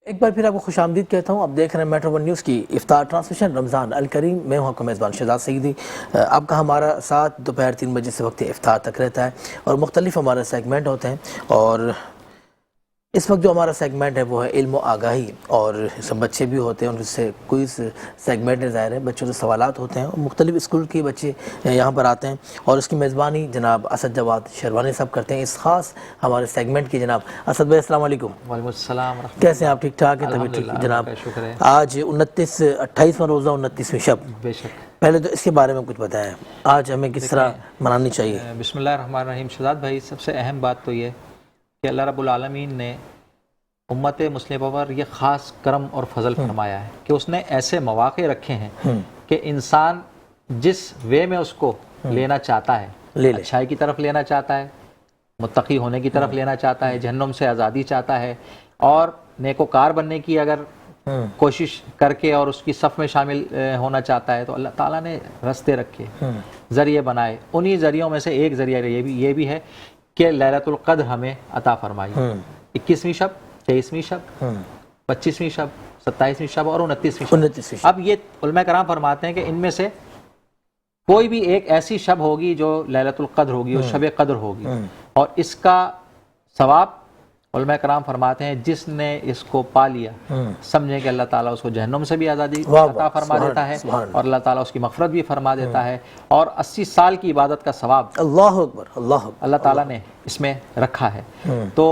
ایک بار پھر آپ کو خوش آمدید کہتا ہوں. آپ دیکھ رہے ہیں میٹرو ون نیوز کی افطار ٹرانسمیشن رمضان الکریم. میں ہوں آپ کا میزبان شہزاد سعیدی. آپ کا ہمارا ساتھ دوپہر 3 بجے سے وقت افطار تک رہتا ہے اور مختلف ہمارے سیگمنٹ ہوتے ہیں. اور اس وقت جو ہمارا سیگمنٹ ہے وہ ہے علم و آگاہی, اور سب بچے بھی ہوتے ہیں ان سے کوئز سیگمنٹ ہے. ظاہر ہے بچوں سے سوالات ہوتے ہیں اور مختلف اسکول کے بچے یہاں پر آتے ہیں اور اس کی میزبانی جناب اسد جواد شیروانی صاحب کرتے ہیں اس خاص ہمارے سیگمنٹ کی. جناب اسد بھائی السلام علیکم. وعلیکم السلام ورحمۃ اللہ. کیسے ہیں آپ؟ ٹھیک ٹھاک ہیں؟ طبیعت ٹھیک ہے جناب؟ شکر ہے. آج 28واں روزہ 29ویں شب. بے شک. پہلے تو اس کے بارے میں کچھ بتائیں, آج ہمیں کس طرح منانی چاہیے؟ بسم اللہ الرحمن الرحیم. شہزاد بھائی, سب سے اہم بات تو یہ کہ اللہ رب العالمین نے امت مسلمہ پر یہ خاص کرم اور فضل فرمایا ہے کہ اس نے ایسے مواقع رکھے ہیں کہ انسان جس وے میں اس کو لینا چاہتا ہے, اچھائی کی طرف لینا چاہتا ہے, متقی ہونے کی طرف لینا چاہتا ہے, جہنم سے آزادی چاہتا ہے, اور نیکوکار بننے کی اگر کوشش کر کے اور اس کی صف میں شامل ہونا چاہتا ہے تو اللہ تعالیٰ نے رستے رکھے, ذریعے بنائے. انہی ذریعوں میں سے ایک ذریعہ یہ بھی ہے کہ لیلۃ القدر ہمیں عطا فرمائی. 21ویں شب, 23ویں شب, 25ویں شب, 27ویں شب اور 29ویں شب. اب یہ علماء کرام فرماتے ہیں کہ ان میں سے کوئی بھی ایک ایسی شب ہوگی جو لیلۃ القدر ہوگی اور شب قدر ہوگی, اور اس کا ثواب علماء کرام فرماتے ہیں جس نے اس کو پا لیا سمجھیں کہ اللہ تعالیٰ اس کو جہنم سے بھی آزادی عطا فرما دیتا ہے اور اللہ تعالیٰ اس کی مغفرت بھی فرما دیتا ہے, اور 80 سال کی عبادت کا ثواب اللہ اکبر اللہ تعالیٰ نے اس میں رکھا ہے. تو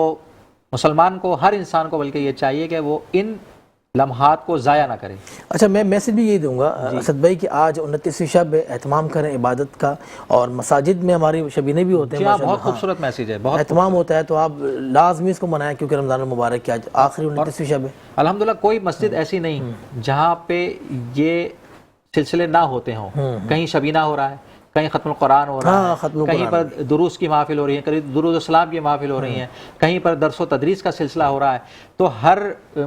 مسلمان کو, ہر انسان کو بلکہ یہ چاہیے کہ وہ ان لمحات کو ضائع نہ کرے. اچھا, میں میسج بھی یہی دوں گا اسد بھائی کہ آج 29ویں شب اہتمام کریں عبادت کا, اور مساجد میں ہماری شبینے بھی ہوتے ہیں. بہت خوبصورت میسیج ہے, بہت اہتمام ہوتا ہے, تو آپ لازمی اس کو منائیں کیونکہ رمضان المبارک کی آج آخری 29ویں شب ہے. الحمدللہ کوئی مسجد ایسی نہیں جہاں پہ یہ سلسلے نہ ہوتے ہوں. کہیں شبینہ ہو رہا ہے, کہیں ختم القرآن ہو رہا ہے, کہیں پر دروس کی محافل ہو رہی ہے, کہیں درود السلام کی محافل ہو رہی ہیں, کہیں پر درس و تدریس کا سلسلہ ہو رہا ہے. تو ہر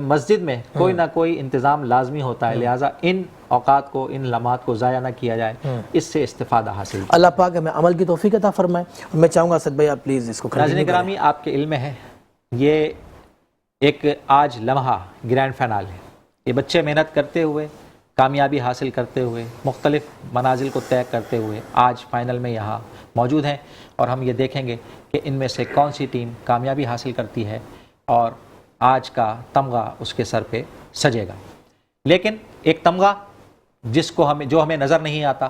مسجد میں کوئی نہ کوئی انتظام لازمی ہوتا ہے, لہٰذا ان اوقات کو, ان لمحات کو ضائع نہ کیا جائے, اس سے استفادہ حاصل. اللہ پاک ہمیں عمل کی توفیق عطا فرمائے. اور میں چاہوں گا اسد بھائی آپ پلیز اس کو ناظرین گرامی, آپ کے علم میں ہے یہ ایک آج لمحہ گرینڈ فائنل ہے. یہ بچے محنت کرتے ہوئے, کامیابی حاصل کرتے ہوئے, مختلف منازل کو طے کرتے ہوئے آج فائنل میں یہاں موجود ہیں, اور ہم یہ دیکھیں گے کہ ان میں سے کون سی ٹیم کامیابی حاصل کرتی ہے اور آج کا تمغہ اس کے سر پہ سجے گا. لیکن ایک تمغہ جو ہمیں نظر نہیں آتا,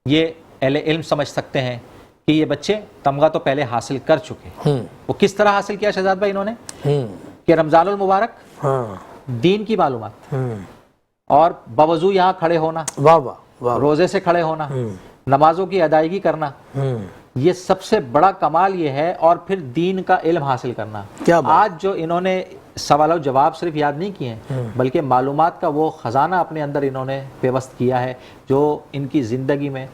یہ اہل علم سمجھ سکتے ہیں کہ یہ بچے تمغہ تو پہلے حاصل کر چکے. وہ کس طرح حاصل کیا شہزاد بھائی انہوں نے؟ کہ رمضان المبارک, دین کی معلومات, اور باوضو یہاں کھڑے ہونا, روزے سے کھڑے ہونا, نمازوں کی ادائیگی کرنا, یہ سب سے بڑا کمال یہ ہے, اور پھر دین کا علم حاصل کرنا. آج جو انہوں نے سوال و جواب صرف یاد نہیں کیے ہیں بلکہ معلومات کا وہ خزانہ اپنے اندر انہوں نے پیوست کیا ہے جو ان کی زندگی میں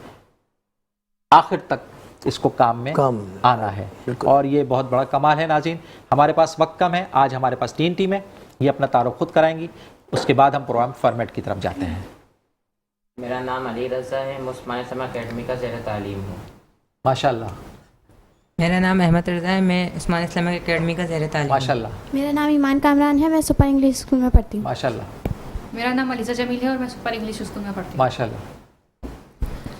آخر تک اس کو کام میں آنا ہے, اور یہ بہت بڑا کمال ہے. ناظرین, ہمارے پاس وقت کم ہے, آج ہمارے پاس 3 ٹیمیں, یہ اپنا تعارف خود کرائیں گی, اس کے بعد ہم پروگرام فارمیٹ کی طرف جاتے ہیں. میرا نام علی رضا ہے, میں عثمان اسلام اکیڈمی کا زیر تعلیم ہوں. ماشاءاللہ. میرا نام احمد رضا ہے, میں عثمان اسلام اکیڈمی کا زیر تعلیم. ماشاءاللہ. میرا نام ایمان کامران ہے, میں سپر انگلش اسکول میں پڑھتی ہوں. ماشاءاللہ. میرا نام علیزہ جمیل ہے اور میں سپر انگلش اسکول میں پڑھتی ہوں. ماشاءاللہ.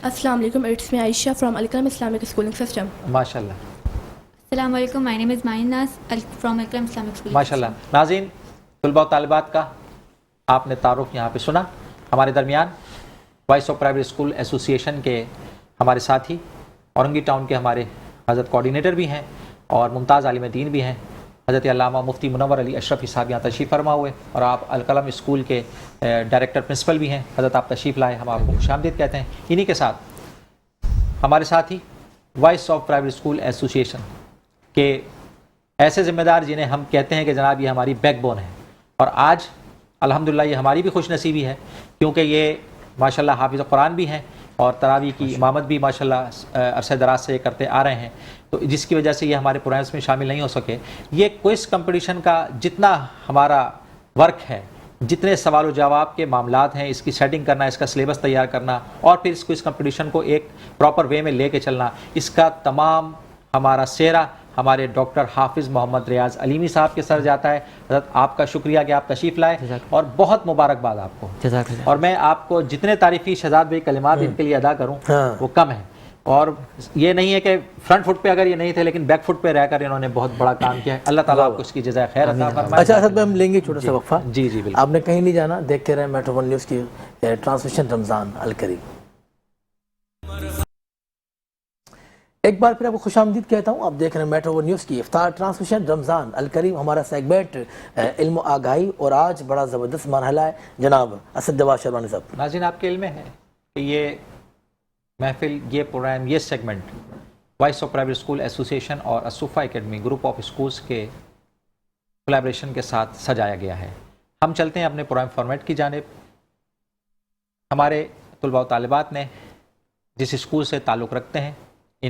السلام علیکم, it's me Aisha from Alkaram Islamic schooling system. ماشاءاللہ. السلام علیکم, my name is Mahin Naz from Alkaram Islamic school. ماشاءاللہ. ناظرین, طلباء و طالبات کا آپ نے تعارف یہاں پہ سنا. ہمارے درمیان وائس آف پرائیویٹ اسکول ایسوسی ایشن کے ہمارے ساتھی, اورنگی ٹاؤن کے ہمارے حضرت کوارڈینیٹر بھی ہیں اور ممتاز عالم دین بھی ہیں, حضرت علامہ مفتی منور علی اشرفی صاحب یہاں تشریف فرما ہوئے, اور آپ القلم اسکول کے ڈائریکٹر پرنسپل بھی ہیں. حضرت آپ تشریف لائے, ہم آپ کو خوش آمدید کہتے ہیں. انہی کے ساتھ ہمارے ساتھی وائس آف پرائیویٹ اسکول ایسوسی ایشن کے ایسے ذمہ دار جنہیں ہم کہتے ہیں کہ جناب یہ ہماری بیک بون ہے, اور آج الحمدللہ یہ ہماری بھی خوش نصیبی ہے کیونکہ یہ ماشاءاللہ حافظ قرآن بھی ہیں اور تراویح کی امامت بھی ماشاءاللہ عرصہ دراز سے کرتے آ رہے ہیں, تو جس کی وجہ سے یہ ہمارے پروگرامس میں شامل نہیں ہو سکے. یہ کوئز کمپٹیشن کا جتنا ہمارا ورک ہے, جتنے سوال و جواب کے معاملات ہیں, اس کی سیٹنگ کرنا, اس کا سلیبس تیار کرنا, اور پھر اس کوئز کمپٹیشن کو ایک پراپر وے میں لے کے چلنا, اس کا تمام ہمارا سہرا ہمارے ڈاکٹر حافظ محمد ریاض علیمی صاحب کے سر جاتا ہے. حضرت آپ کا شکریہ کہ آپ تشریف لائے اور بہت مبارکباد آپ کو. اور میں آپ کو جتنے تعریفی شہزاد بھائی کلمات ان کے لیے ادا کروں وہ کم ہیں. اور یہ نہیں ہے کہ فرنٹ فٹ پہ اگر یہ نہیں تھے لیکن بیک فٹ پہ رہ کر انہوں نے بہت بڑا کام کیا ہے. اللہ تعالیٰ آپ کو اس کی جزائے خیر عطا فرمائے. اچھا اسد بھائی ہم لیں گے چھوٹا سا وقفہ. جی جی بالکل. آپ نے کہیں نہیں جانا, دیکھتے رہیں میٹرو ون نیوز کی ٹرانسمیشن رمضان الکریم. ایک بار پھر آپ کو خوش آمدید کہتا ہوں. آپ دیکھ رہے ہیں میٹرو ون نیوز کی افطار ٹرانسمیشن رمضان الکریم. ہمارا سیگمنٹ علم و آگاہی, اور آج بڑا زبردست مرحلہ ہے. جناب اسد جواد شربانی صاحب. ناظرین آپ کے علم میں ہے کہ یہ محفل, یہ پروگرام, یہ segment voice of private school association اور Al Safa academy group of schools کے کولیبریشن کے ساتھ سجایا گیا ہے. ہم چلتے ہیں اپنے پروگرام فارمیٹ کی جانب. ہمارے طلباء و طالبات نے جس اسکول سے تعلق رکھتے ہیں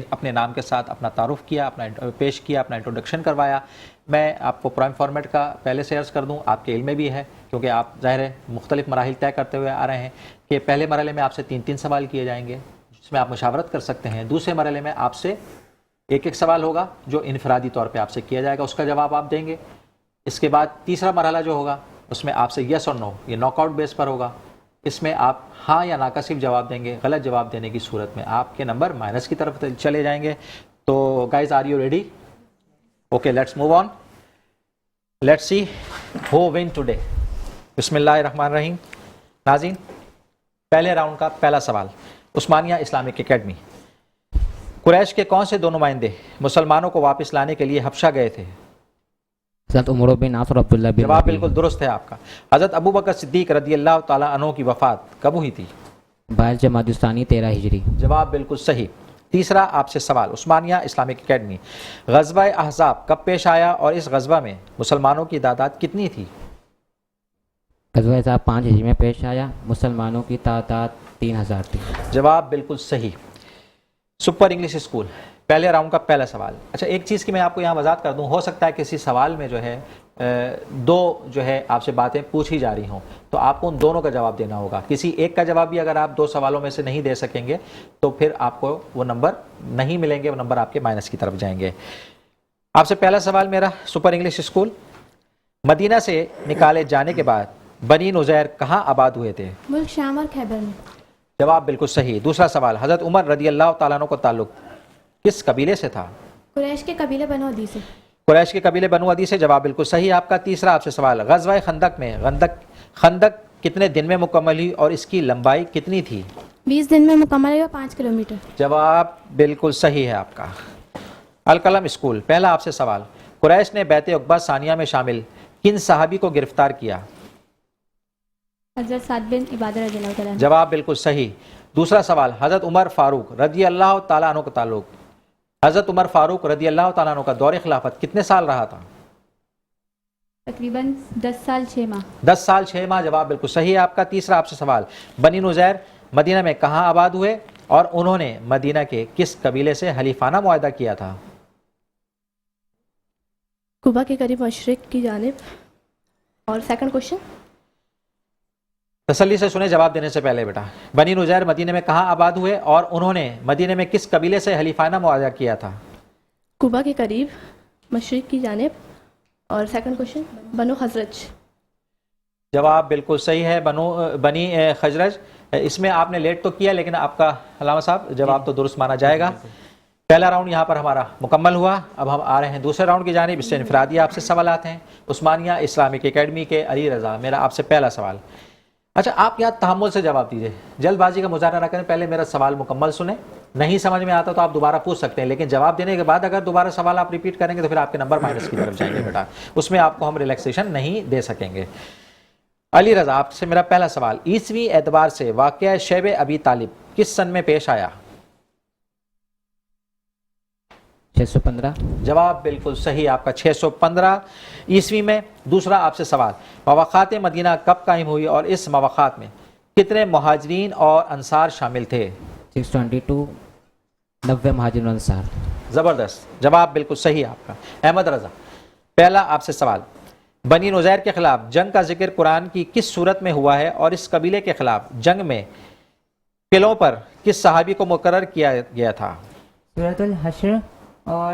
اپنے نام کے ساتھ اپنا تعارف کیا, اپنا پیش کیا, اپنا انٹروڈکشن کروایا. میں آپ کو پروگرام فارمیٹ کا پہلے سے عرض کر دوں, آپ کے علم میں بھی ہے کیونکہ آپ ظاہر ہے مختلف مراحل طے کرتے ہوئے آ رہے ہیں کہ پہلے مرحلے میں آپ سے 3 سوال کیے جائیں گے جس میں آپ مشاورت کر سکتے ہیں. دوسرے مرحلے میں آپ سے 1 سوال ہوگا جو انفرادی طور پہ آپ سے کیا جائے گا, اس کا جواب آپ دیں گے. اس کے بعد تیسرا مرحلہ جو ہوگا اس میں آپ سے یس اور نو, یہ ناک آؤٹ بیس پر ہوگا. اس میں آپ ہاں یا نا کا صرف جواب دیں گے. غلط جواب دینے کی صورت میں آپ کے نمبر مائنس کی طرف چلے جائیں گے. تو guys are you ready? Okay let's move on. Let's see who won today. بسم اللہ الرحمن الرحیم. ناظرین پہلے راؤنڈ کا پہلا سوال. عثمانیہ اسلامک اکیڈمی. قریش کے کون سے 2 نمائندے مسلمانوں کو واپس لانے کے لیے حبشہ گئے تھے؟ حضرت عمر بن عاص اور عبداللہ بن جواب بالکل درست ہے آپ کا. حضرت ابو بکر صدیق رضی اللہ تعالیٰ عنہ کی وفات کب ہوئی تھی؟ 22 جمادی الثانی 13 ہجری. جواب بالکل صحیح. تیسرا آپ سے سوال. عثمانیہ اسلامک اکیڈمی. غزوہ احزاب کب پیش آیا اور اس غزوہ میں مسلمانوں کی تعداد کتنی تھی؟ غزوہ احزاب 5 ہجری میں پیش آیا. مسلمانوں کی تعداد 3000 تھی. جواب بالکل صحیح. Super English school. پہلے راؤنڈ کا پہلا سوال. اچھا ایک چیز کی میں آپ کو یہاں وضاحت کر دوں, ہو سکتا ہے کسی سوال میں جو ہے 2 جو ہے آپ سے باتیں پوچھی جا رہی ہوں تو آپ کو ان دونوں کا جواب دینا ہوگا. کسی ایک کا جواب بھی اگر آپ 2 سوالوں میں سے نہیں دے سکیں گے تو پھر آپ کو وہ نمبر نہیں ملیں گے, وہ نمبر آپ کے مائنس کی طرف جائیں گے. آپ سے پہلا سوال میرا. Super English school. مدینہ سے نکالے جانے کے بعد بنی نزیر کہاں آباد ہوئے تھے؟ ملک شام اور خیبر میں. جواب بالکل صحیح. دوسرا سوال. حضرت عمر رضی اللہ تعالیٰ عنہ کو تعلق کس قبیلے سے تھا؟ قریش کے قبیلے بنو عدی سے. قریش کے قبیلے بنو عدی سے. جواب بالکل صحیح آپ کا. تیسرا آپ سے سوال. غزوہ خندق میں خندق کتنے دن میں مکمل ہوئی اور اس کی لمبائی کتنی تھی؟ 20 دن میں مکمل ہوئی, 5 کلومیٹر. جواب بالکل صحیح ہے آپ کا. القلم اسکول. پہلا آپ سے سوال. قریش نے بیعت عقبہ ثانیہ میں شامل کن صحابی کو گرفتار کیا؟ حضرت سعد بن عبادہ رضی اللہ تعالیٰ عنہ. جواب بالکل صحیح. دوسرا سوال. حضرت عمر فاروق رضی اللہ تعالیٰ عنہ کا تعلق. حضرت عمر فاروق رضی اللہ تعالیٰ عنہ کا دور خلافت کتنے سال رہا تھا؟ تقریباً 10 سال 6 ماہ. 10 سال 6 ماہ. جواب بالکل صحیح ہے آپ کا. تیسرا آپ سے سوال. بنی نزیر مدینہ میں کہاں آباد ہوئے اور انہوں نے مدینہ کے کس قبیلے سے حلیفانہ معاہدہ کیا تھا؟ کوبا کے قریب مشرق کی جانب. اور سیکنڈ کوشچن. تسلی سے سنیں جواب دینے سے پہلے بیٹا. بنی نزیر مدینہ میں کہاں آباد ہوئے اور انہوں نے مدینہ میں کس قبیلے سے حلیفانہ معاہدہ کیا تھا؟ کوبا کے قریب مشرق کی جانب. اور سیکنڈ کوشچن. بنو خزرج. جواب بالکل صحیح ہے. بنی خزرج. اس میں آپ نے لیٹ تو کیا لیکن آپ کا علامہ صاحب جواب تو درست مانا جائے گا. پہلا راؤنڈ یہاں پر ہمارا مکمل ہوا. اب ہم آ رہے ہیں دوسرے راؤنڈ کی جانب. اس سے انفرادی آپ سے سوالات ہیں. عثمانیہ اسلامک اکیڈمی کے علی رضا. میرا آپ سے پہلا سوال. اچھا آپ یہاں تحمل سے جواب دیجیے, جلد بازی کا مظاہرہ نہ کریں. پہلے میرا سوال مکمل سنیں. نہیں سمجھ میں آتا تو آپ دوبارہ پوچھ سکتے ہیں, لیکن جواب دینے کے بعد اگر دوبارہ سوال آپ ریپیٹ کریں گے تو پھر آپ کے نمبر مائنس کی طرف جائیں گے بیٹا. اس میں آپ کو ہم ریلیکسیشن نہیں دے سکیں گے. علی رضا آپ سے میرا پہلا سوال. عیسوی اعتبار سے واقعہ شیب ابی طالب کس سن میں پیش آیا؟ 615. جواب بالکل صحیح آپ کا. 615 عیسوی میں. دوسرا آپ سے سوال. مواخات مدینہ کب قائم ہوئی اور اس مواخات میں کتنے مہاجرین اور انصار شامل تھے؟ 622 90 مہاجرین انصار. زبردست. جواب بالکل صحیح آپ کا. احمد رضا پہلا آپ سے سوال. بنی نزیر کے خلاف جنگ کا ذکر قرآن کی کس صورت میں ہوا ہے اور اس قبیلے کے خلاف جنگ میں قلعوں پر کس صحابی کو مقرر کیا گیا تھا؟ سورۃ الحشر اور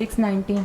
619।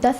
10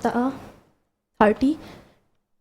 23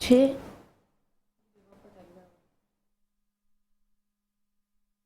6।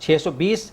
620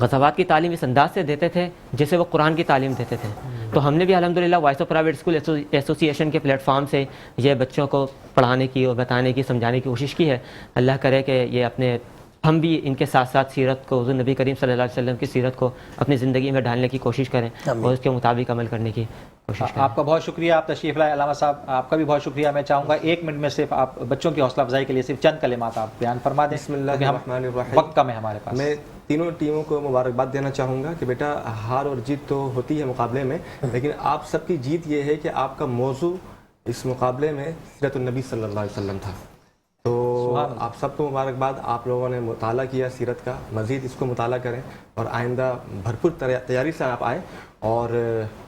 غزوات کی تعلیم اس انداز سے دیتے تھے جیسے وہ قرآن کی تعلیم دیتے تھے. تو ہم نے بھی الحمدللہ وائس آف پرائیویٹ اسکول ایسوسی ایشن کے پلیٹ فارم سے یہ بچوں کو پڑھانے کی اور بتانے کی سمجھانے کی کوشش کی ہے. اللہ کرے کہ یہ اپنے ہم بھی ان کے ساتھ ساتھ سیرت کو، حضور نبی کریم صلی اللہ علیہ وسلم کی سیرت کو اپنی زندگی میں ڈالنے کی کوشش کریں اور اس کے مطابق عمل کرنے کی کوشش کریں. آپ کا بہت شکریہ، آپ تشریف لائے. علامہ صاحب آپ کا بھی بہت شکریہ. میں چاہوں گا 1 منٹ میں صرف آپ بچوں کی حوصلہ افزائی کے لیے صرف چند کلمات آپ بیان فرما دیں. بسم اللہ الرحمن الرحیم. وقت کم ہے ہمارے پاس. میں تینوں ٹیموں کو مبارکباد دینا چاہوں گا کہ بیٹا ہار اور جیت تو ہوتی ہے مقابلے میں، لیکن آپ سب کی جیت یہ ہے کہ آپ کا موضوع اس مقابلے میں سیرت النبی صلی اللہ علیہ وسلم تھا. تو آپ سب کو مبارکباد. آپ لوگوں نے مطالعہ کیا سیرت کا، مزید اس کو مطالعہ کریں اور آئندہ بھرپور تیاری سے آپ آئیں اور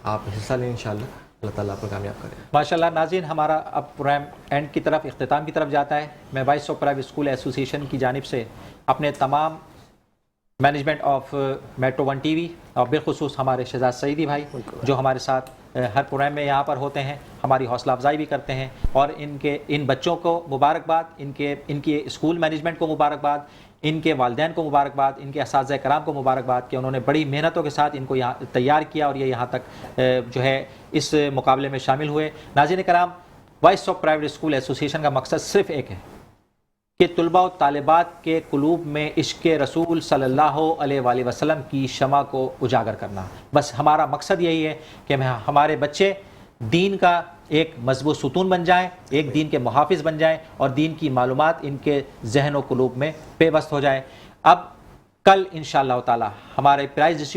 آپ حصہ لیں انشاءاللہ. اللہ تعالیٰ آپ کو کامیاب کرے. ماشاءاللہ. ناظرین، ہمارا اب پروگرام اینڈ کی طرف، اختتام کی طرف جاتا ہے. میں وائس آف پرائیویٹ اسکول ایسوسی ایشن کی جانب سے اپنے تمام management of metro 1 T V اور بالخصوص ہمارے شہزاد سعیدی بھائی جو ہمارے ساتھ ہر پروگرام میں یہاں پر ہوتے ہیں، ہماری حوصلہ افزائی بھی کرتے ہیں، اور ان بچوں کو مبارکباد، ان کے اسکول مینجمنٹ کو مبارکباد، ان کے والدین کو مبارکباد، ان کے اساتذہ کرام کو مبارکباد کہ انہوں نے بڑی محنتوں کے ساتھ ان کو یہاں تیار کیا اور یہ یہاں تک جو ہے اس مقابلے میں شامل ہوئے. ناظرین کرام، وائس آف پرائیویٹ اسکول ایسوسی ایشن کا مقصد صرف ایک ہے کہ طلباء و طالبات کے قلوب میں عشق رسول صلی اللہ علیہ وآلہ وسلم کی شمع کو اجاگر کرنا. بس ہمارا مقصد یہی ہے کہ ہمارے بچے دین کا ایک مضبوط ستون بن جائیں، ایک دین کے محافظ بن جائیں اور دین کی معلومات ان کے ذہن و قلوب میں پیوست ہو جائے. اب کل انشاءاللہ تعالی ہمارے پرائز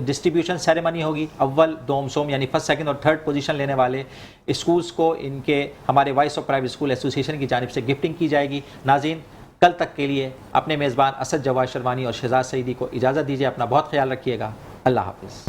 ڈسٹریبیوشن سیریمنی ہوگی. اول، دوم، سوم یعنی فرسٹ، سیکنڈ اور تھرڈ پوزیشن لینے والے اسکولز کو ان کے ہمارے وائس آف پرائیویٹ اسکول ایسوسی ایشن کی جانب سے گفٹنگ کی جائے گی. ناظرین، کل تک کے لیے اپنے میزبان اسد جواد شروانی اور شہزاد سعیدی کو اجازت دیجیے. اپنا بہت خیال رکھیے گا. اللہ حافظ.